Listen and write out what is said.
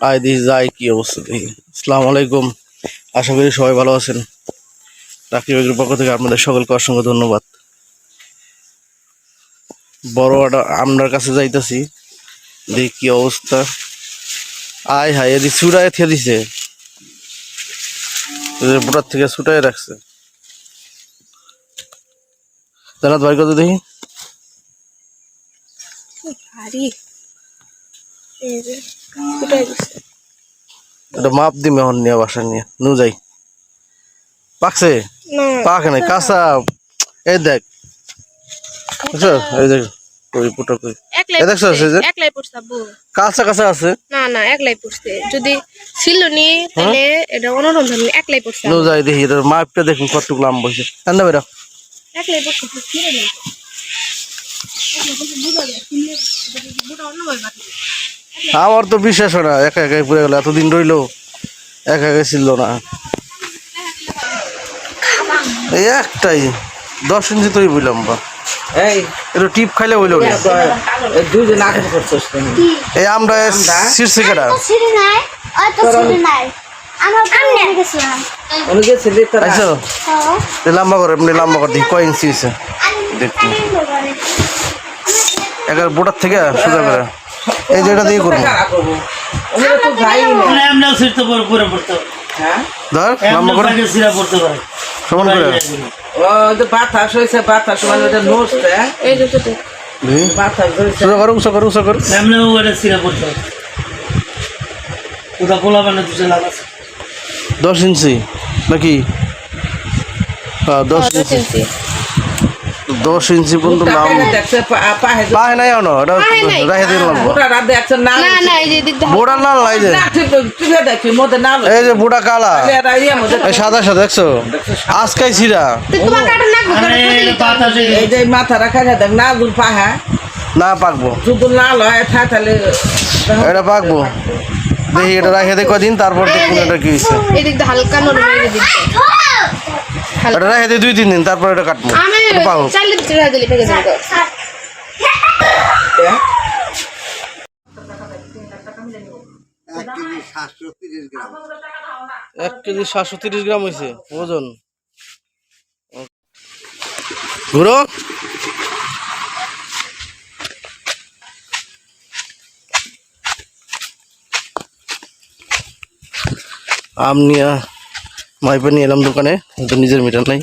আয় দিস যাই কি অবস্থা দেখি। আসসালামু আলাইকুম, আশা করি সবাই ভালো আছেন। রাকিব এগ্রোর পক্ষ থেকে আপনাদের সকলকে অসংখ্য ধন্যবাদ। বড় আপনার কাছে যাইতাছি, দেখি কি অবস্থা। আয় হায়, এদিকে ছুটায় থিয়ে দিছে, বোটার থেকে ছুটায় রাখছে। জানাত ভাই কত দেখি, এটা মাপ দিমে এখন নিয়ে বাসা নিয়ে নু যাই। পাকছে পাকে নাই কাঁচা, এই দেখ বুঝছো, এই দেখ কই পুটা কই, এই দেখছো একলাই পড়ছে আব্বু। কাঁচা কাঁচা আছে। না না একলাই পড়ছে, যদি ছিল নি তাহলে এটা অন্যরকম ধরনের। একলাই পড়ছে নু যাই দেখি, এটা মাপটা দেখুন কতটুকু লাম বসে। না বেরা একলাই পড়ছে, ছিল না আমার তো বিশ্বাস হয় না, একা একাই পুড়ে গেল। এতদিন রইলো একা একাই ছিল না। এই একটাই 10 ইঞ্চি তৈরি বুঝলাম বা এটা টিপ খাইলে বইল এই আমরা শীর্ষে কেটা লম্বা করে এমনি লম্বা করে দেখি কয় ইঞ্চি হয়েছে দেখুন। এবার বোটার থেকে সোজা করে এই যেটা দিয়ে করবো, ধর লম্বা করে সমান করে সোজা করো, উঁচা করো, উঁচা করো। 10 ইঞ্চি নাকি? 10 ইঞ্চি পর্যন্ত নাম পাহে নাই আনো, এটা রাখে দিলাম। বুড়া লাল নাই যে, এই যে বুড়া কালা, এই সাদা সাদা দেখছো আজকাই ছিড়া মাথা রাখা দেখ না দূর পাহা না পাকবো, শুধু লাল হয় তাহলে এটা পাকবো। দেখি এটা রাখে দে কদিন, তারপর দেখুন এটা কি হয়েছে। এটা রেখে দিই 2-3 দিন, তারপর এটা কাটবো। পাবো 1 কেজি 730 গ্রাম হয়েছে ওজন। ঘুরো আম নিয়ে মাইপে নিয়ে এলাম দোকানে, তো নিজের মিটার নাই।